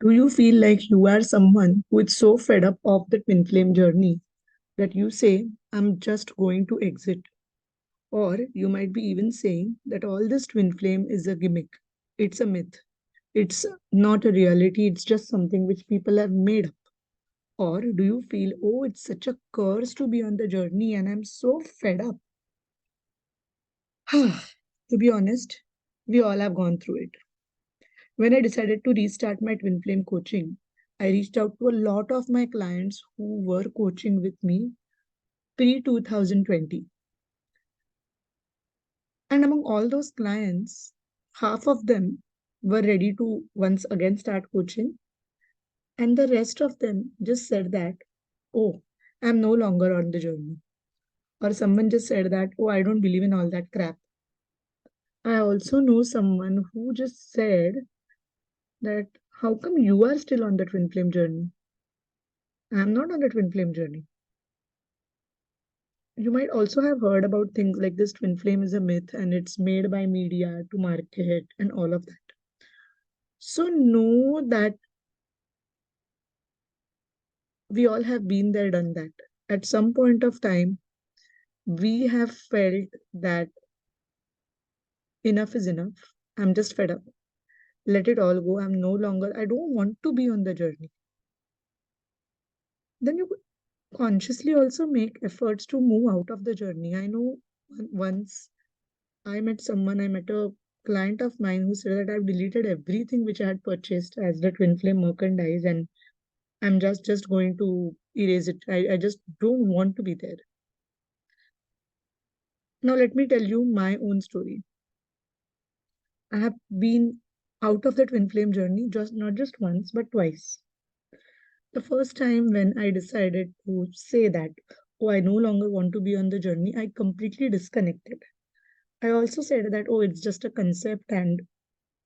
Do you feel like you are someone who is so fed up of the twin flame journey that you say, I'm just going to exit? Or you might be even saying that all this twin flame is a gimmick, it's a myth, it's not a reality, it's just something which people have made up. Or do you feel, oh, it's such a curse to be on the journey and I'm so fed up? To be honest, we all have gone through it. When I decided to restart my twin flame coaching, I reached out to a lot of my clients who were coaching with me pre 2020. And among all those clients, half of them were ready to once again start coaching, and the rest of them just said that, oh, I'm no longer on the journey. Or someone just said that, oh, I don't believe in all that crap. I also know someone who just said that, how come you are still on the twin flame journey? I'm not on the twin flame journey. You might also have heard about things like this twin flame is a myth and it's made by media to market and all of that. So know that we all have been there, done that. At some point of time, we have felt that enough is enough. I'm just fed up. Let it all go. I'm no longer, I don't want to be on the journey. Then you consciously also make efforts to move out of the journey. I know once I met a client of mine who said that I've deleted everything which I had purchased as the twin flame merchandise and I'm just going to erase it. I just don't want to be there. Now let me tell you my own story. I have been out of the twin flame journey just not just once but twice. The first time when I decided to say that, oh, I no longer want to be on the journey, I completely disconnected. I also said that, oh, it's just a concept and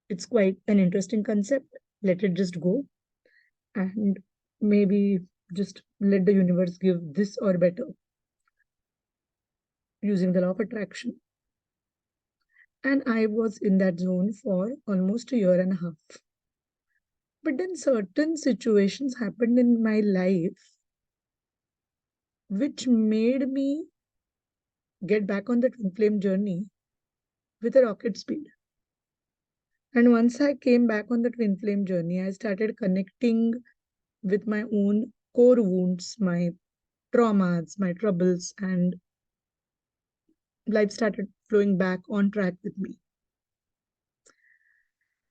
it's quite an interesting concept. Let it just go and maybe just let the universe give this or better using the law of attraction. And I was in that zone for almost a year and a half. But then certain situations happened in my life which made me get back on the twin flame journey with a rocket speed. And once I came back on the twin flame journey, I started connecting with my own core wounds, my traumas, my troubles, and life started flowing back on track with me.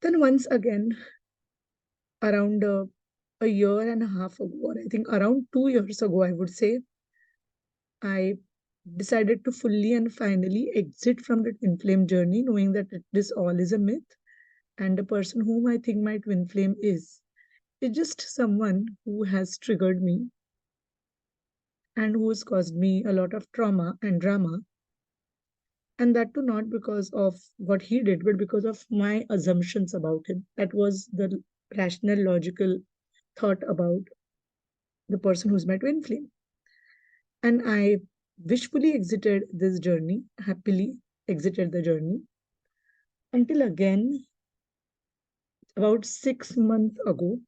Then once again, around a year and a half ago, or I think around 2 years ago, I would say, I decided to fully and finally exit from the twin flame journey, knowing that this all is a myth. And the person whom I think my twin flame is just someone who has triggered me and who has caused me a lot of trauma and drama. And that too, not because of what he did, but because of my assumptions about him. That was the rational, logical thought about the person who's my twin flame. And I wishfully exited this journey, happily exited the journey, until again, about 6 months ago,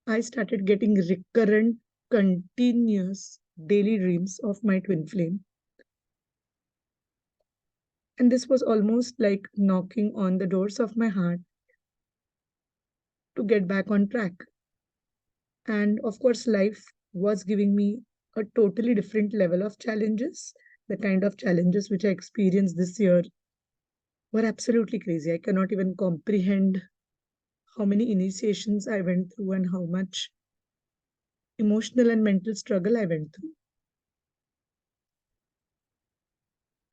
I started getting recurrent, continuous daily dreams of my twin flame. And this was almost like knocking on the doors of my heart to get back on track. And of course, life was giving me a totally different level of challenges. The kind of challenges which I experienced this year were absolutely crazy. I cannot even comprehend how many initiations I went through and how much emotional and mental struggle I went through.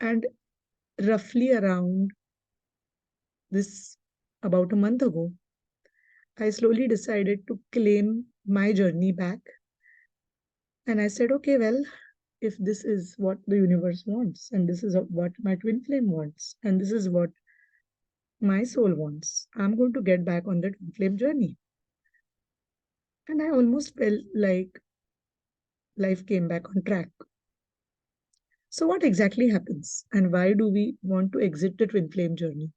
And roughly around this, about a month ago, I slowly decided to claim my journey back. And I said, okay, well, if this is what the universe wants, and this is what my twin flame wants, and this is what my soul wants, I'm going to get back on the twin flame journey. And I almost felt like life came back on track. So, what exactly happens, and why do we want to exit the twin flame journey?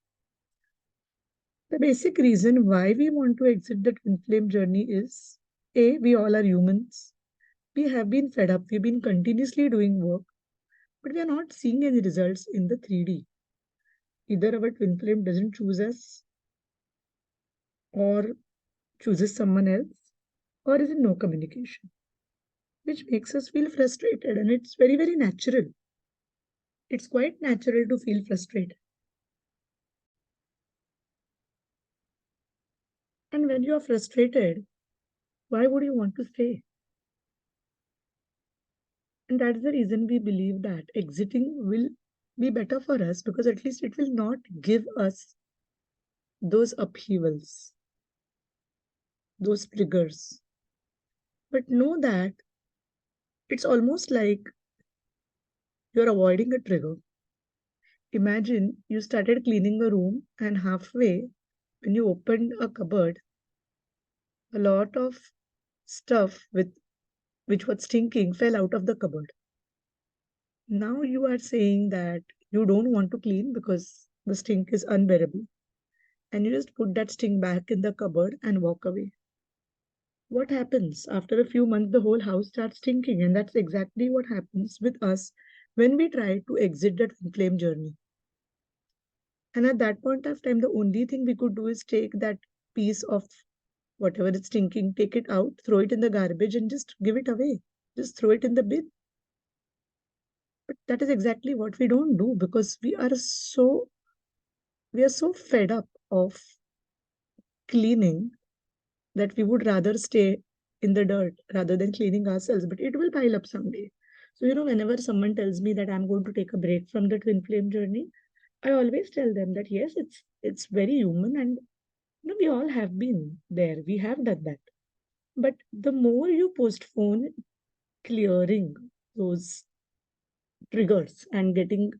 The basic reason why we want to exit the twin flame journey is A, we all are humans. We have been fed up, we've been continuously doing work, but we are not seeing any results in the 3D. Either our twin flame doesn't choose us or chooses someone else, or is in no communication, which makes us feel frustrated. And it's very, very natural. It's quite natural to feel frustrated. And when you are frustrated, why would you want to stay? And that's the reason we believe that exiting will be better for us because at least it will not give us those upheavals, those triggers. But know that it's almost like you're avoiding a trigger. Imagine you started cleaning a room, and halfway, when you opened a cupboard, a lot of stuff with which was stinking fell out of the cupboard. Now you are saying that you don't want to clean because the stink is unbearable, and you just put that stink back in the cupboard and walk away. What happens? After a few months, the whole house starts stinking, and that's exactly what happens with us when we try to exit that flame journey. And at that point of time, the only thing we could do is take that piece of whatever is stinking, take it out, throw it in the garbage, and just give it away. Just throw it in the bin. But that is exactly what we don't do because we are so fed up of cleaning that we would rather stay in the dirt rather than cleaning ourselves. But it will pile up someday. So, whenever someone tells me that I'm going to take a break from the twin flame journey, I always tell them that yes, it's very human, and we all have been there. We have done that. But the more you postpone clearing those triggers and getting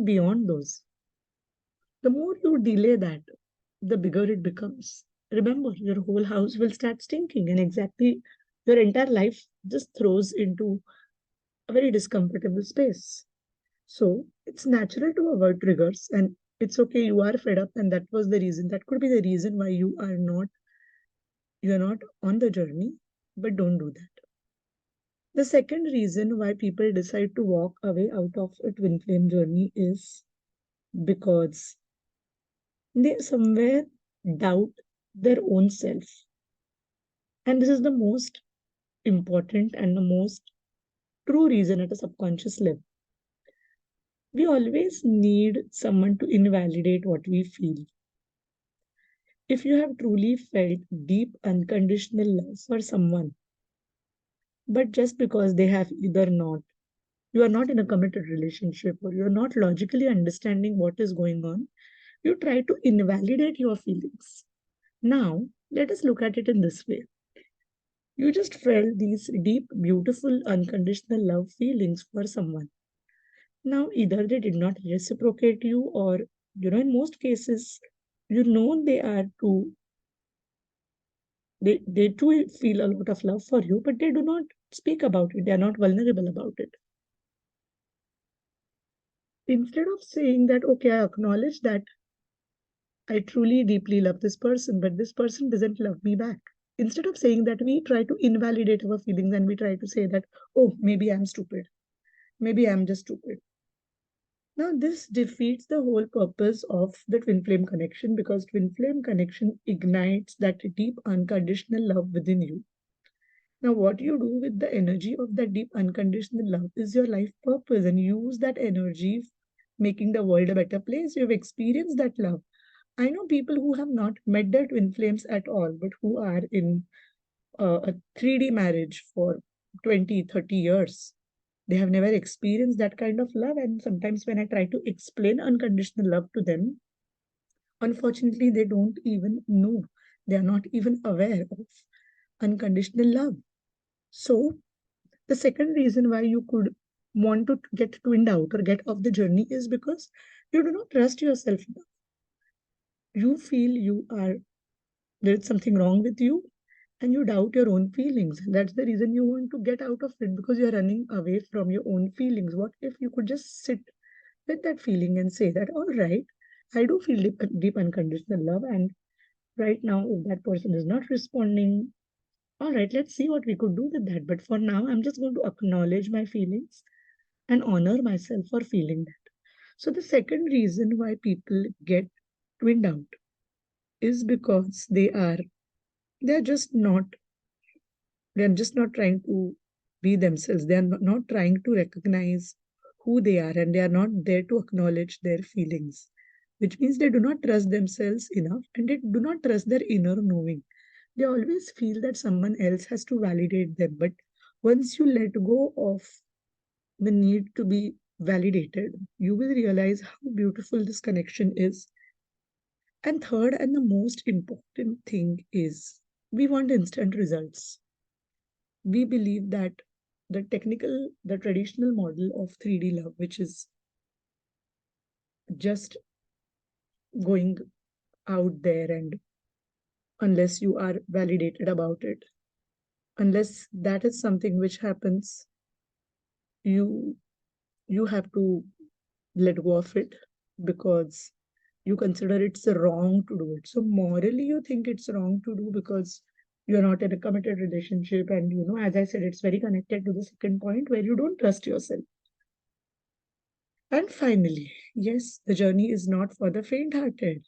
beyond those, the more you delay that, the bigger it becomes. Remember, your whole house will start stinking, and exactly your entire life just throws into a very discomfortable space. So it's natural to avoid triggers, and it's okay. You are fed up, and that was the reason. That could be the reason why you're not on the journey. But don't do that. The second reason why people decide to walk away out of a twin flame journey is because they somewhere doubt their own self. And this is the most important and the most true reason at a subconscious level. We always need someone to invalidate what we feel. If you have truly felt deep unconditional love for someone, but just because they have either not, you are not in a committed relationship or you're not logically understanding what is going on, you try to invalidate your feelings. Now, let us look at it in this way. You just felt these deep, beautiful, unconditional love feelings for someone. Now, either they did not reciprocate you, or, in most cases, they are too, they too feel a lot of love for you, but they do not speak about it. They are not vulnerable about it. Instead of saying that, okay, I acknowledge that I truly deeply love this person, but this person doesn't love me back. Instead of saying that, we try to invalidate our feelings and we try to say that, oh, maybe I'm stupid. Maybe I'm just stupid. Now, this defeats the whole purpose of the twin flame connection because twin flame connection ignites that deep unconditional love within you. Now, what you do with the energy of that deep unconditional love is your life purpose, and use that energy making the world a better place. You've experienced that love. I know people who have not met their twin flames at all, but who are in a 3D marriage for 20, 30 years. They have never experienced that kind of love. And sometimes when I try to explain unconditional love to them, unfortunately, they don't even know. They are not even aware of unconditional love. So, the second reason why you could want to get twinned out or get off the journey is because you do not trust yourself enough. You feel there's something wrong with you, and you doubt your own feelings. That's the reason you want to get out of it because you're running away from your own feelings. What if you could just sit with that feeling and say that, all right, I do feel deep unconditional love. And right now, if that person is not responding, all right, let's see what we could do with that. But for now, I'm just going to acknowledge my feelings and honor myself for feeling that. So, the second reason why people get twinned out is because they're just not they're just not trying to be themselves. They're not trying to recognize who they are, and they are not there to acknowledge their feelings, which means they do not trust themselves enough and they do not trust their inner knowing. They always feel that someone else has to validate them. But once you let go of the need to be validated, you will realize how beautiful this connection is. And third, and the most important thing is we want instant results. We believe that the traditional model of 3D love, which is just going out there and unless you are validated about it, unless that is something which happens, you you have to let go of it because you consider it's wrong to do it. So morally, you think it's wrong to do because you're not in a committed relationship. And, as I said, it's very connected to the second point where you don't trust yourself. And finally, yes, the journey is not for the faint hearted.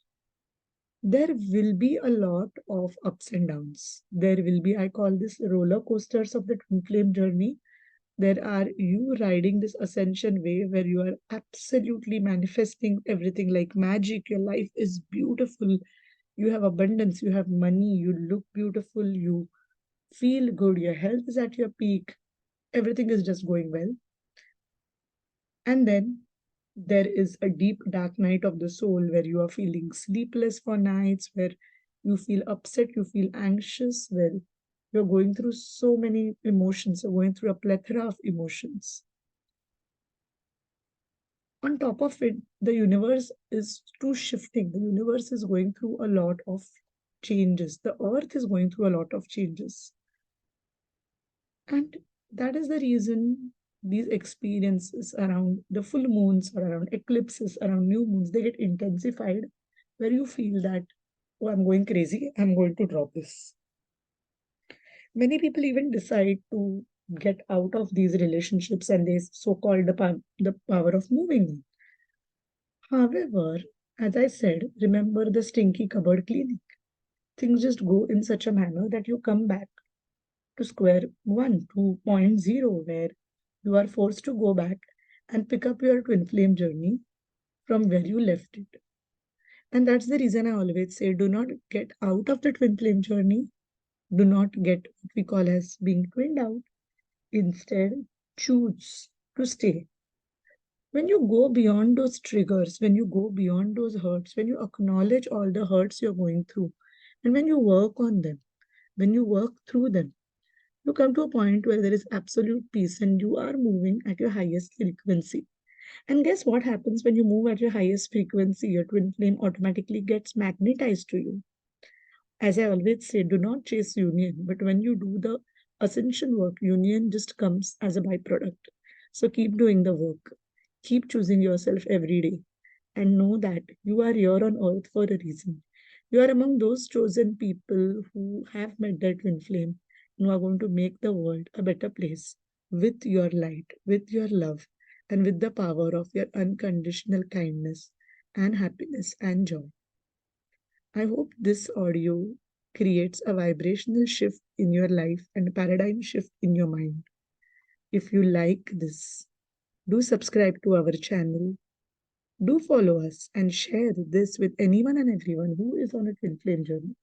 There will be a lot of ups and downs. There will be, I call this roller coasters of the twin flame journey. There are you riding this ascension wave where you are absolutely manifesting everything like magic. Your life is beautiful. You have abundance, you have money, you look beautiful, you feel good, your health is at your peak, everything is just going well. And then there is a deep dark night of the soul where you are feeling sleepless for nights, where you feel upset, you feel anxious, where you're going through so many emotions, you're going through a plethora of emotions. On top of it, the universe is too shifting. The universe is going through a lot of changes. The earth is going through a lot of changes. And that is the reason these experiences around the full moons or around eclipses, around new moons, they get intensified where you feel that, oh, I'm going crazy, I'm going to drop this. Many people even decide to get out of these relationships and they so called the power of moving on. However, as I said, remember the stinky cupboard cleaning. Things just go in such a manner that you come back to square one, to point zero, where you are forced to go back and pick up your twin flame journey from where you left it. And that's the reason I always say do not get out of the twin flame journey, do not get what we call as being twinned out. Instead, choose to stay. When you go beyond those triggers, when you go beyond those hurts, when you acknowledge all the hurts you're going through, and when you work on them, when you work through them, you come to a point where there is absolute peace and you are moving at your highest frequency. And guess what happens when you move at your highest frequency? Your twin flame automatically gets magnetized to you. As I always say, do not chase union, but when you do the ascension work, union just comes as a byproduct. So keep doing the work, keep choosing yourself every day, and know that you are here on earth for a reason. You are among those chosen people who have met their twin flame and who are going to make the world a better place with your light, with your love, and with the power of your unconditional kindness and happiness and joy. I hope this audio creates a vibrational shift in your life and a paradigm shift in your mind. If you like this, do subscribe to our channel. Do follow us and share this with anyone and everyone who is on a twin flame journey.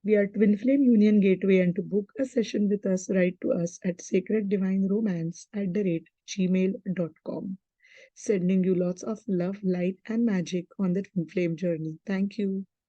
We are Twin Flame Union Gateway, and to book a session with us, write to us at sacreddivineromance@gmail.com. Sending you lots of love, light, and magic on the Twin Flame journey. Thank you.